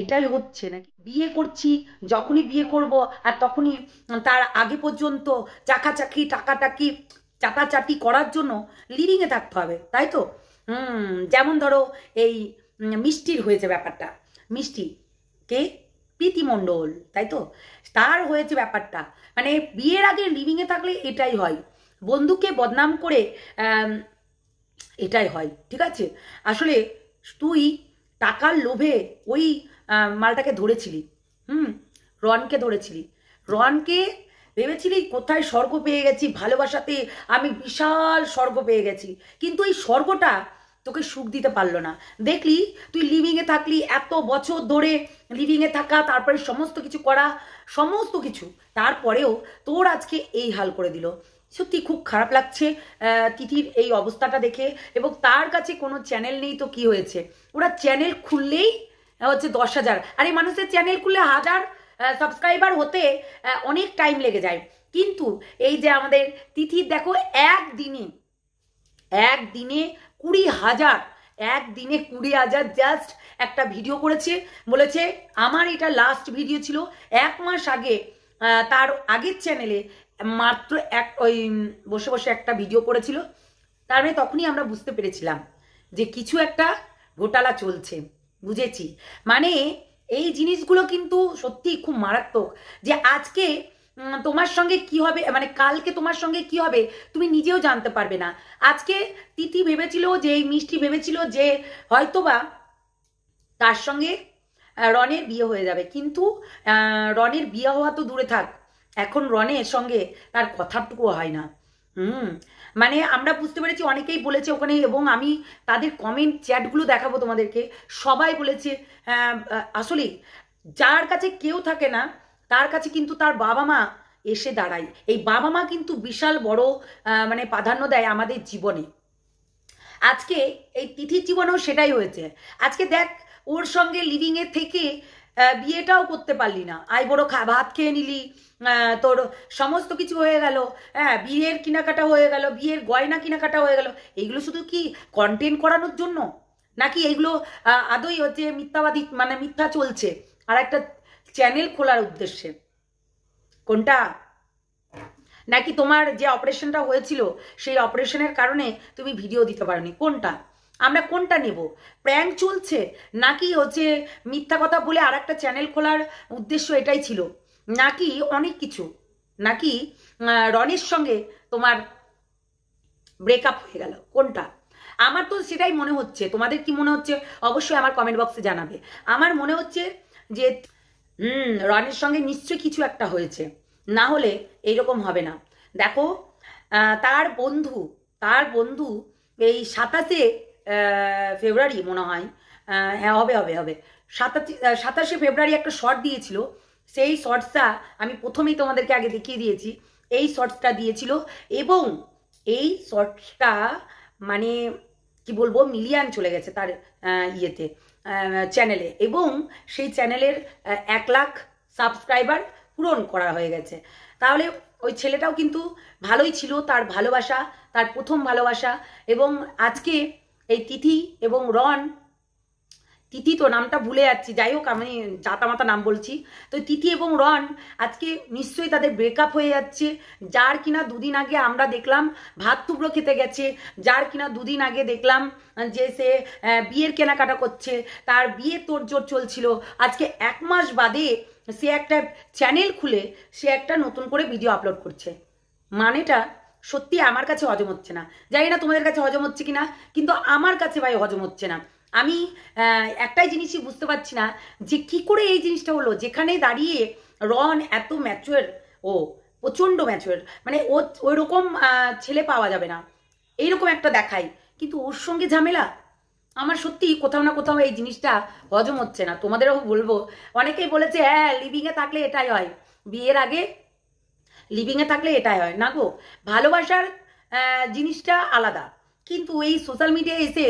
এটাই হচ্ছে নাকি? বিয়ে করছি, যখনই বিয়ে করব আর তখনই তার আগে পর্যন্ত চাকাচাকি টাকাটাকি চাটাচাটি করার জন্য লিভিংয়ে থাকতে হবে, তাই তো? যেমন ধরো এই মিষ্টির হয়েছে ব্যাপারটা। মিষ্টি কে? প্রীতি মণ্ডল, তাই তো? তার হয়েছে ব্যাপারটা। মানে বিয়ের আগে লিভিংয়ে থাকলে এটাই হয়, বন্ধুকে বদনাম করে এটাই হয়, ঠিক আছে? আসলে তুই টাকার লোভে ওই মালটাকে ধরেছিলি। হুম। রনকে ধরেছিলি। রনকে ভেবেছিলি কোথায় স্বর্গ পেয়ে গেছি, ভালোবাসাতে আমি বিশাল স্বর্গ পেয়ে গেছি। কিন্তু এই স্বর্গটা তোকে সুখ দিতে পারলো না। দেখলি তুই লিভিংয়ে থাকলি এত বছর ধরে, লিভিংয়ে থাকা, তারপরে সমস্ত কিছু করা, সমস্ত কিছু, তারপরেও তোর আজকে এই হাল করে দিল। সত্যি খুব খারাপ লাগছে তিথির এই অবস্থাটা দেখে। এবং তার কাছে কোনো চ্যানেল নেই তো কি হয়েছে? ওরা চ্যানেল খুললেই হচ্ছে 10,000। আর এই মানুষের চ্যানেল খুললে 1000 সাবস্ক্রাইবার হতে অনেক টাইম লেগে যায়। কিন্তু এই যে আমাদের তিথির দেখো, একদিনে একদিনে 20,000, একদিনে 20,000 জাস্ট একটা ভিডিও করেছে। বলেছে আমার এটা লাস্ট ভিডিও ছিল 1 মাস আগে। তার আগের চ্যানেলে মাত্র ওই বসে বসে একটা ভিডিও করেছিল। তার মানে তখনই আমরা বুঝতে পেরেছিলাম যে কিছু একটা ঘোটালা চলছে। বুঝেছি। মানে এই জিনিসগুলো কিন্তু সত্যি খুব মারাত্মক। যে আজকে তোমার সঙ্গে কি হবে, মানে কালকে তোমার সঙ্গে কি হবে তুমি নিজেও জানতে পারবে না। আজকে তিথি ভেবেছিল যে, এই মিষ্টি ভেবেছিল যে হয়তোবা তার সঙ্গে রনের বিয়ে হয়ে যাবে। কিন্তু রনের বিয়ে হওয়া তো দূরে থাক, এখন রনের সঙ্গে তার কথাটুকু হয় না। মানে আমরা বুঝতে পেরেছি, অনেকেই বলেছে ওখানে, এবং আমি তাদের কমেন্ট চ্যাটগুলো দেখাবো তোমাদেরকে। সবাই বলেছে আসলে যার কাছে কেউ থাকে না তার কাছে কিন্তু তার বাবা মা এসে দাঁড়ায়। এই বাবা মা কিন্তু বিশাল বড় মানে প্রাধান্য দেয় আমাদের জীবনে। আজকে এই তিথির জীবনেও সেটাই হয়েছে। আজকে দেখ, ওর সঙ্গে লিভিংয়ে থেকে বিয়েটাও করতে পারলি না, আই বড় ভাত খেয়ে নিলি, তোর সমস্ত কিছু হয়ে গেল। হ্যাঁ, বিয়ের কেনাকাটা হয়ে গেল, বিয়ের গয়না কেনাকাটা হয়ে গেল। এইগুলো শুধু কি কন্টেন্ট করানোর জন্য, নাকি এইগুলো আদৌ হচ্ছে মিথ্যাবাদী, মানে মিথ্যা চলছে আর একটা চ্যানেল খোলার উদ্দেশ্যে? কোনটা? নাকি তোমার যে অপারেশনটা হয়েছিল সেই অপারেশনের কারণে তুমি ভিডিও দিতে পারোনি? কোনটা? আমরা কোনটা নেব? প্র্যাঙ্ক চলছে, নাকি হচ্ছে মিথ্যা কথা বলে আর একটা চ্যানেল খোলার উদ্দেশ্য এটাই ছিল, নাকি অনেক কিছু, নাকি রনির সঙ্গে তোমার ব্রেকআপ হয়ে গেল? কোনটা? আমার তো সেটাই মনে হচ্ছে। তোমাদের কি মনে হচ্ছে অবশ্যই আমার কমেন্ট বক্সে জানাবে। আমার মনে হচ্ছে যে রনির সঙ্গে নিশ্চয়ই কিছু একটা হয়েছে, না হলে এইরকম হবে না। দেখো, তার বন্ধু, তার বন্ধু এই 27শে ফেব্রুয়ারি মনে হয়, হ্যাঁ হবে হবে হবে 27শে ফেব্রুয়ারি একটা শর্ট দিয়েছিল। সেই শর্টসটা আমি প্রথমেই তোমাদেরকে আগে দেখিয়ে দিয়েছি। এই শর্টসটা দিয়েছিল, এবং এই শর্টসটা মানে কি বলবো, মিলিয়ন চলে গেছে তার ইয়েতে, চ্যানেলে, এবং সেই চ্যানেলের 1 লাখ সাবস্ক্রাইবার পূরণ করা হয়ে গেছে। তাহলে ওই ছেলেটাও কিন্তু ভালোই ছিল, তার ভালোবাসা, তার প্রথম ভালোবাসা। এবং আজকে এই তিথি এবং রন, তিথি তো নামটা ভুলে যাচ্ছি, যাই হোক আমি জাতামাতা নাম বলছি, তো তিথি এবং রন আজকে নিশ্চয়ই তাদের ব্রেকআপ হয়ে যাচ্ছে। যার কিনা দুদিন আগে আমরা দেখলাম ভাত টুকরো খেতে গেছে, যার কিনা দুদিন আগে দেখলাম যে সে বিয়ের কেনাকাটা করছে, তার বিয়ে তোড়জোড় চলছিল, আজকে 1 মাস বাদে সে একটা চ্যানেল খুলে সে একটা নতুন করে ভিডিও আপলোড করছে। মানেটা সত্যি আমার কাছে হজম হচ্ছে না। জানি না তোমাদের কাছে হজম হচ্ছে কিনা, কিন্তু আমার কাছে ভাই হজম হচ্ছে না। আমি একটাই জিনিসই বুঝতে পারছি না যে কি করে এই জিনিসটা হলো, যেখানে দাঁড়িয়ে রন এত ম্যাচুয়ার, ও প্রচণ্ড ম্যাচুয়ার, মানে ও ওই রকম ছেলে পাওয়া যাবে না, এইরকম একটা দেখায়, কিন্তু ওর সঙ্গে ঝামেলা। আমার সত্যি কোথাও না কোথাও এই জিনিসটা হজম হচ্ছে না। তোমাদেরও বলবো, অনেকেই বলেছে হ্যাঁ লিভিংয়ে থাকলে এটাই হয়, বিয়ের আগে লিভিংয়ে থাকলে এটাই হয়। না গো, ভালোবাসার জিনিসটা আলাদা, কিন্তু এই সোশ্যাল মিডিয়ায় এসে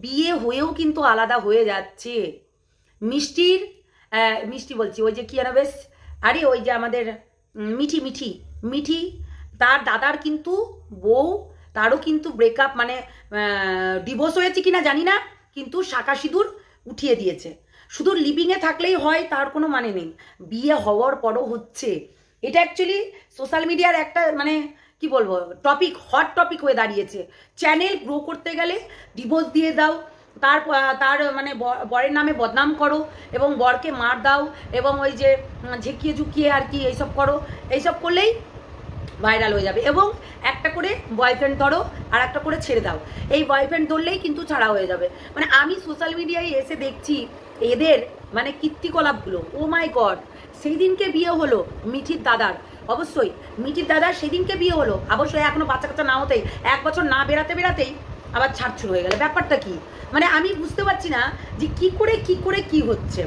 বিয়ে হয়েও কিন্তু আলাদা হয়ে যাচ্ছে। মিষ্টির মিষ্টি বলছি, ওই যে কি যেন বেশ, আরে ওই যে আমাদের মিঠি মিঠি মিঠি, তার দাদার কিন্তু বউ, তারও কিন্তু ব্রেকআপ, মানে ডিভোর্স হয়েছে কিনা জানি না, কিন্তু শাঁখা সিঁদুর উঠিয়ে দিয়েছে। শুধু লিভিংয়ে থাকলেই হয় তার কোনো মানে নেই, বিয়ে হওয়ার পরও হচ্ছে। এটা অ্যাকচুয়ালি সোশ্যাল মিডিয়ার একটা মানে কি বলবো টপিক, হট টপিক হয়ে দাঁড়িয়েছে। চ্যানেল গ্রো করতে গেলে ডিভোর্স দিয়ে দাও, তার মানে বরের নামে বদনাম করো এবং বরকে মার দাও এবং ওই যে ঝেঁকিয়ে ঝুঁকিয়ে আর কি এইসব করো, এইসব করলেই ভাইরাল হয়ে যাবে। এবং একটা করে বয়ফ্রেন্ড ধরো আর একটা করে ছেড়ে দাও, এই বয়ফ্রেন্ড ধরলেই কিন্তু ছাড়া হয়ে যাবে। মানে আমি সোশ্যাল মিডিয়ায় এসে দেখছি এদের মানে কীর্তিকলাপগুলো, ও মাই গড। সেই দিনকে বিয়ে হলো মিঠির দাদার, অবশ্যই মিঠির দাদার সেদিনকে বিয়ে হলো, অবশ্যই এখনো বাচ্চা কাচ্চা না হতেই 1 বছর না বেরাতেই আবার ছাড় শুরু হয়ে গেল। ব্যাপারটা কি মানে আমি বুঝতে পারছি না যে কি করে কি হচ্ছে।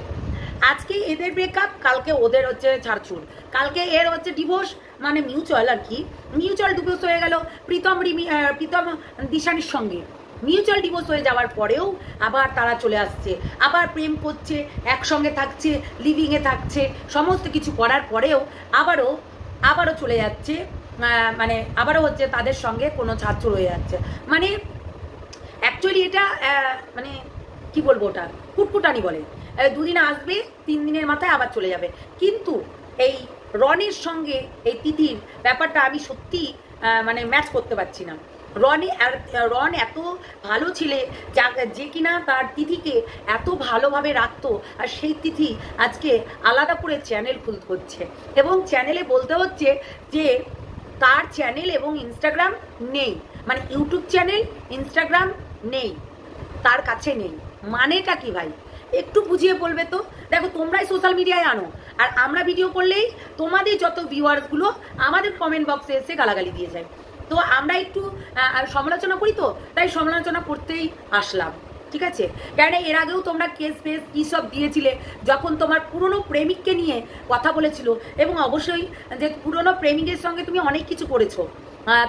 আজকে এদের ব্রেকআপ, কালকে ওদের হচ্ছে ছাড়ছুড়, কালকে এর হচ্ছে ডিভোর্স, মানে মিউচুয়াল আর কি, মিউচুয়াল ডিভোর্স হয়ে গেল প্রীতম দিশানির সঙ্গে। মিউচুয়াল ডিভোর্স হয়ে যাওয়ার পরেও আবার তারা চলে আসছে, আবার প্রেম করছে, একসঙ্গে থাকছে, লিভিংয়ে থাকছে, সমস্ত কিছু করার পরেও আবারও চলে যাচ্ছে, মানে আবারও হচ্ছে তাদের সঙ্গে কোনো ছাড়ছুড় হয়ে যাচ্ছে। মানে অ্যাকচুয়ালি এটা মানে কি বলবো, ওটা কুটকুটানি বলে। 2 দিন আসবে, 3 দিনের মাথায় আবার চলে যাবে। কিন্তু এই রনির সঙ্গে এই তিথির ব্যাপারটা আমি সত্যি মানে ম্যাচ করতে পারছি না। রন এত ভালো ছেলে যে কিনা তার তিথিকে এত ভালোভাবে রাখতো, আর সেই তিথি আজকে আলাদা করে চ্যানেল খুলতে হচ্ছে এবং চ্যানেলে বলতে হচ্ছে যে তার চ্যানেল এবং ইনস্টাগ্রাম নেই, মানে ইউটিউব চ্যানেল ইনস্টাগ্রাম নেই, তার কাছে নেই। মানেটা কি ভাই, একটু বুঝিয়ে বলবে তো। দেখো তোমরাই সোশ্যাল মিডিয়ায় আনো, আর আমরা ভিডিও করলেই তোমাদের যত ভিউয়ার্সগুলো আমাদের কমেন্ট বক্সে এসে গালাগালি দিয়ে যায়। তো আমরা একটু সমালোচনা করি, তো তাই সমালোচনা করতেই আসলাম, ঠিক আছে। কারণ এর আগেও তোমরা কেস ফেস কী সব দিয়েছিলে যখন তোমার পুরনো প্রেমিককে নিয়ে কথা বলেছিল, এবং অবশ্যই যে পুরনো প্রেমিকের সঙ্গে তুমি অনেক কিছু করেছো,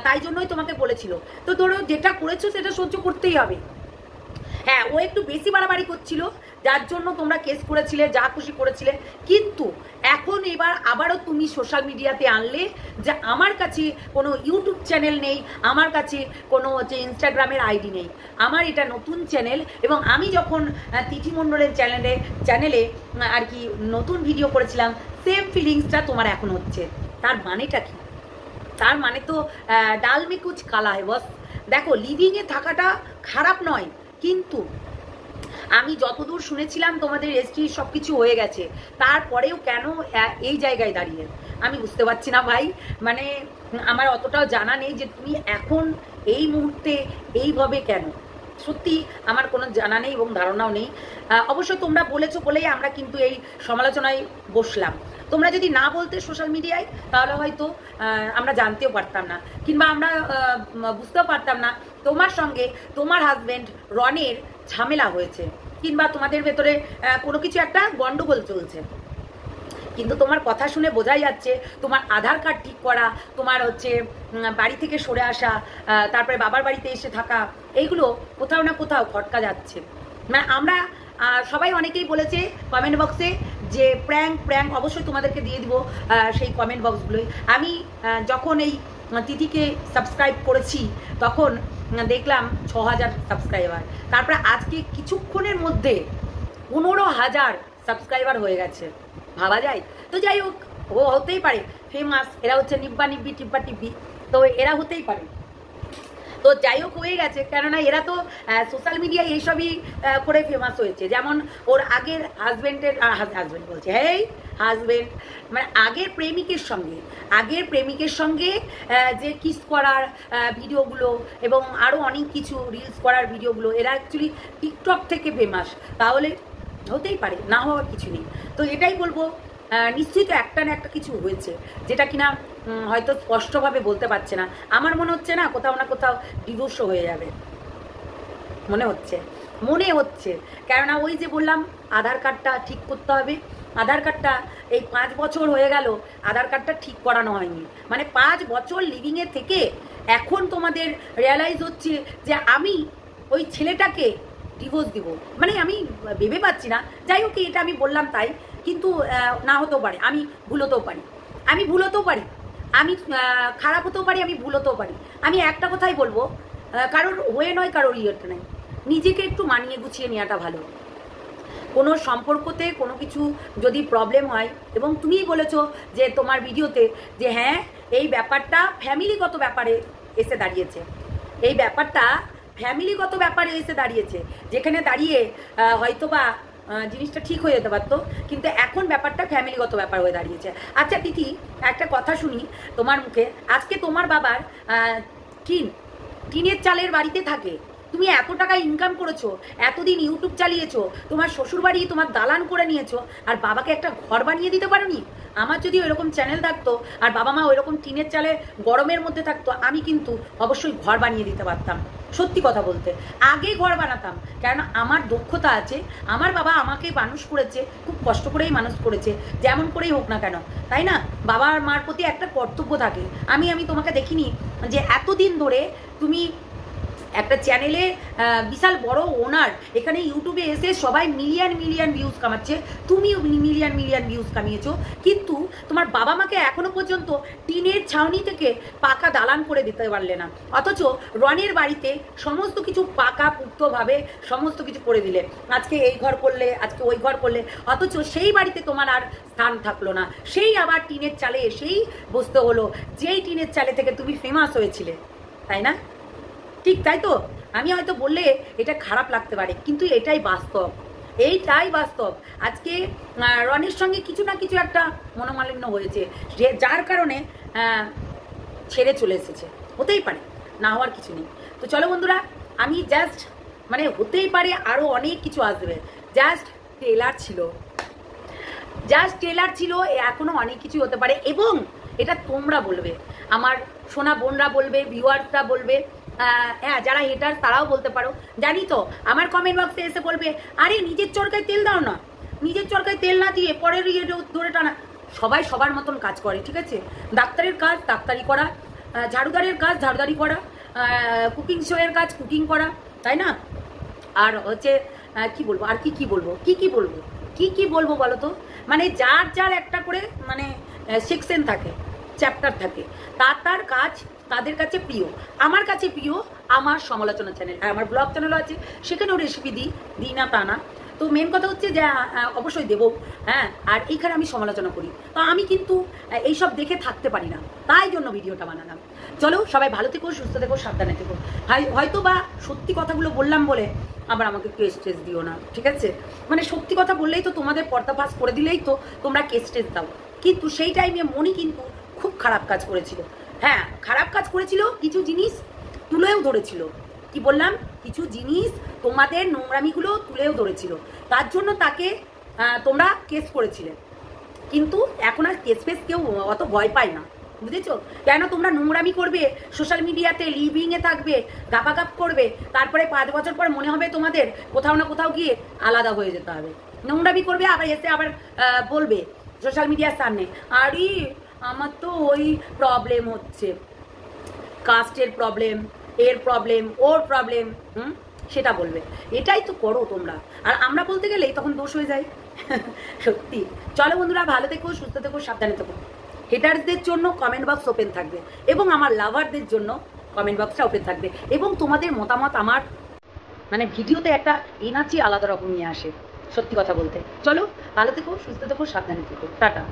তাই জন্যই তোমাকে বলেছিল। তো ধরো যেটা করেছো সেটা সহ্য করতেই হবে। হ্যাঁ, ও একটু বেশি বাড়াবাড়ি করছিল, যার জন্য তোমরা কেস করেছিলে, যা খুশি করেছিলে। কিন্তু এখন এবার আবারও তুমি সোশ্যাল মিডিয়াতে আনলে যে আমার কাছে কোনো ইউটিউব চ্যানেল নেই, আমার কাছে কোনো হচ্ছে ইনস্টাগ্রামের আইডি নেই, আমার এটা নতুন চ্যানেল। এবং আমি যখন তিথি মণ্ডলের চ্যানেলে আর কি নতুন ভিডিও করেছিলাম, সেম ফিলিংসটা তোমার এখন হচ্ছে। তার মানেটা কি? তার মানে তো ডাল মে কুচ কালা হয় বস। দেখো লিভিংয়ে থাকাটা খারাপ নয়, কিন্তু আমি যতদূর শুনেছিলাম তোমাদের রেজিস্ট্রি সব কিছু হয়ে গেছে, তারপরেও কেন এই জায়গায় দাঁড়িয়ে আমি বুঝতে পারছি না ভাই। মানে আমার অতটাও জানা নেই যে তুমি এখন এই মুহূর্তে এইভাবে কেন, সত্যি আমার কোনো জানা নেই এবং ধারণাও নেই। অবশ্য তোমরা বলেছো বলেই আমরা কিন্তু এই সমালোচনায় বসলাম। তোমরা যদি না বলতে সোশ্যাল মিডিয়ায়, তাহলে হয়তো আমরা জানতেও পারতাম না, কিংবা আমরা বুঝতেও পারতাম না তোমার সঙ্গে তোমার হাজব্যান্ড রনের ঝামেলা হয়েছে, কিংবা তোমাদের ভেতরে কোনো কিছু একটা গন্ডগোল চলছে। কিন্তু তোমার কথা শুনে বোঝাই যাচ্ছে তোমার আধার কার্ড ঠিক করা, তোমার হচ্ছে বাড়ি থেকে সরে আসা, তারপরে বাবার বাড়িতে এসে থাকা, এইগুলো কোথাও না কোথাও খটকা যাচ্ছে। মানে আমরা সবাই অনেকেই বলেছে কমেন্ট বক্সে যে প্র্যাঙ্ক অবশ্যই তোমাদেরকে দিয়ে দিব সেই কমেন্ট বক্সগুলোই। আমি যখন এই তিথিকে সাবস্ক্রাইব করেছি তখন দেখলাম 6000 সাবস্ক্রাইবার, তারপরে আজকে কিছুক্ষণের মধ্যে 15000 সাবস্ক্রাইবার হয়ে গেছে। ভাবা যায়? তো যাই হোক, ও হতেই পারে ফেমাস, এরা হচ্ছে নিব্বা নিব্বি টিব্বা টিব্বি, তো এরা হতেই পারে। তো যাই হোক হয়ে গেছে, কেননা এরা তো সোশ্যাল মিডিয়ায় এইসবই করে ফেমাস হয়েছে। যেমন ওর আগের হাজব্যান্ড বলছে, হেই হাজব্যান্ড মানে আগের প্রেমিকের সঙ্গে যে কিস করার ভিডিওগুলো এবং আরও অনেক কিছু রিলস করার ভিডিওগুলো, এরা অ্যাকচুয়ালি টিকটক থেকে ফেমাস। তাহলে হতেই পারে, না হওয়ার কিছু নেই। তো এটাই বলবো, নিশ্চয়ই তো একটা না একটা কিছু হয়েছে, যেটা কিনা হয়তো স্পষ্টভাবে বলতে পারছে না। আমার মনে হচ্ছে না কোথাও না কোথাও ডিভোর্সও হয়ে যাবে, মনে হচ্ছে। কেননা ওই যে বললাম আধার কার্ডটা ঠিক করতে হবে, আধার কার্ডটা এই 5 বছর হয়ে গেল আধার কার্ডটা ঠিক করানো হয়নি। মানে 5 বছর লিভিংয়ে থেকে এখন তোমাদের রিয়ালাইজ হচ্ছে যে আমি ওই ছেলেটাকে ডিভোর্স দিব, মানে আমি ভেবে পাচ্ছি না। যাই হোক, এটা আমি বললাম তাই, কিন্তু না হতেও পারে, আমি ভুল হতেও পারি, আমি খারাপ হতেও পারি, আমি ভুল হতেও পারি। আমি একটা কথাই বলবো, কারোর হয়ে নয় কারোর ইয়েটা নেই, নিজেকে একটু মানিয়ে গুছিয়ে নেওয়াটা ভালো। কোনো সম্পর্কতে কোনো কিছু যদি প্রবলেম হয়, এবং তুমিই বলেছো যে তোমার ভিডিওতে যে হ্যাঁ এই ব্যাপারটা ফ্যামিলিগত ব্যাপারে এসে দাঁড়িয়েছে, এই ব্যাপারটা ফ্যামিলিগত ব্যাপারে এসে দাঁড়িয়েছে, যেখানে দাঁড়িয়ে হয়তোবা জিনিসটা ঠিক হয়ে যেতে পারতো, কিন্তু এখন ব্যাপারটা ফ্যামিলিগত ব্যাপার হয়ে দাঁড়িয়েছে। আচ্ছা তিথি, একটা কথা শুনি তোমার মুখে। আজকে তোমার বাবার টিনের চালের বাড়িতে থাকে, তুমি এত টাকা ইনকাম করেছো, এতদিন ইউটিউব চালিয়েছো, তোমার শ্বশুরবাড়ি তোমার দালান করে নিয়েছো, আর বাবাকে একটা ঘর বানিয়ে দিতে পারোনি? আমার যদি ওইরকম চ্যানেল থাকতো আর বাবা মা ওইরকম টিনের চালে গরমের মধ্যে থাকতো, আমি কিন্তু অবশ্যই ঘর বানিয়ে দিতে পারতাম। সত্যি কথা বলতে আগে ঘর বানাতাম, কেন আমার দক্ষতা আছে। আমার বাবা আমাকে মানুষ করেছে, খুব কষ্ট করেই মানুষ করেছে, যেমন করেই হোক না কেন, তাই না? বাবা আর মার প্রতি একটা কর্তব্য থাকে। আমি তোমাকে দেখিনি যে এতদিন ধরে তুমি একটা চ্যানেলে বিশাল বড় ওনার, এখানে ইউটিউবে এসে সবাই মিলিয়ন মিলিয়ন ভিউজ কামাচ্ছে, তুমিও মিলিয়ন মিলিয়ন ভিউজ কামিয়েছো, কিন্তু তোমার বাবা মাকে এখনো পর্যন্ত টিনের ছাউনি থেকে পাকা দালান করে দিতে পারলে না, অথচ রনের বাড়িতে সমস্ত কিছু পাকা পুক্তভাবে সমস্ত কিছু করে দিলে। আজকে এই ঘর করলে, আজকে ওই ঘর করলে, অথচ সেই বাড়িতে তোমার আর স্থান থাকলো না, সেই আবার টিনের চালে এসেই বসতে হলো, যেই টিনের চালে থেকে তুমি ফেমাস হয়েছিলে, তাই না? ঠিক তাই তো? আমি হয়তো বললে এটা খারাপ লাগতে পারে, কিন্তু এটাই বাস্তব, এইটাই বাস্তব। আজকে রনির সঙ্গে কিছু না কিছু একটা মনোমালিন্য হয়েছে, যার কারণে ছেড়ে চলে এসেছে। হতেই পারে, না হওয়ার কিছু নেই। তো চলো বন্ধুরা, আমি জাস্ট মানে হতেই পারে আরও অনেক কিছু আসবে, জাস্ট ট্রেলার ছিল, জাস্ট ট্রেলার ছিল, এখনো অনেক কিছু হতে পারে। এবং এটা তোমরা বলবে, আমার সোনা বোনরা বলবে, ভিউয়ার্সরা বলবে, হ্যাঁ যারা হেটার তারাও বলতে পারো, জানি তো। আমার কমেন্ট বক্সে এসে বলবে আরে নিজের চরকায় তেল দাও না, নিজের চরকায় তেল না দিয়ে পরের ইয়ে ধরে টানা। সবাই সবার মতন কাজ করে, ঠিক আছে? ডাক্তারের কাজ ডাক্তারি করা, ঝাড়ুদারের কাজ ঝাড়ুদারি করা, কুকিং শোয়ের কাজ কুকিং করা, তাই না? আর হচ্ছে কি বলবো, আর কি বলবো, কি বলবো বলো তো? মানে যার যার একটা করে মানে সেকশন থাকে, চ্যাপ্টার থাকে, তার কাজ তাদের কাছে প্রিয়। আমার কাছে প্রিয় আমার সমালোচনা চ্যানেল, আর আমার ব্লগ চ্যানেলও আছে, সেখানেও রেসিপি দিই না তা না। তো মেন কথা হচ্ছে যে অবশ্যই দেবো, হ্যাঁ। আর এইখানে আমি সমালোচনা করি, তো আমি কিন্তু এইসব দেখে থাকতে পারি না, তাই জন্য ভিডিওটা বানালাম। চলো সবাই ভালো থেকো, সুস্থ থেকো, সাবধানে থেকো। হয়তো বা সত্যি কথাগুলো বললাম বলে আবার আমাকে কেস টেস দিও না, ঠিক আছে? মানে সত্যি কথা বললেই তো, তোমাদের পর্দাফাশ করে দিলেই তো তোমরা কেস টেস দাও, কিন্তু সেই টাইমে মনি কিন্তু খুব খারাপ কাজ করেছিল। হ্যাঁ খারাপ কাজ করেছিল, কিছু জিনিস তুলেও ধরেছিল। কি বললাম? কিছু জিনিস তোমাদের নোংরামিগুলো তুলেও ধরেছিল, তার জন্য তাকে তোমরা কেস করেছিলে। কিন্তু এখন আর কেস ফেস কেউ অত ভয় পায় না, বুঝেছো? কেন? তোমরা নোংরামি করবে, সোশ্যাল মিডিয়াতে লিভিংয়ে থাকবে, গাপাগাপ করবে, তারপরে 5 বছর পর মনে হবে তোমাদের কোথাও না কোথাও গিয়ে আলাদা হয়ে যেতে হবে। নোংরামি করবে, আবার এসে আবার বলবে সোশ্যাল মিডিয়ার সামনে, আরে আমার তো ওই প্রবলেম হচ্ছে, কাস্টের প্রবলেম, এর প্রবলেম, ওর প্রবলেম, সেটা বলবে। এটাই তো করো তোমরা, আর আমরা বলতে গেলেই তখন দোষ হয়ে যায়। সত্যি। চলো বন্ধুরা, ভালো থেকো, সুস্থ থেকো, সাবধানে থেকো। হেটারসদের জন্য কমেন্ট বক্স ওপেন থাকবে, এবং আমার লাভারদের জন্য কমেন্ট বক্সটা ওপেন থাকবে, এবং তোমাদের মতামত আমার মানে ভিডিওতে একটা এনার্জি আলাদা রকম নিয়ে আসে, সত্যি কথা বলতে। চলো ভালো থেকো, সুস্থ থেকো, সাবধানে থেকো, টাটা।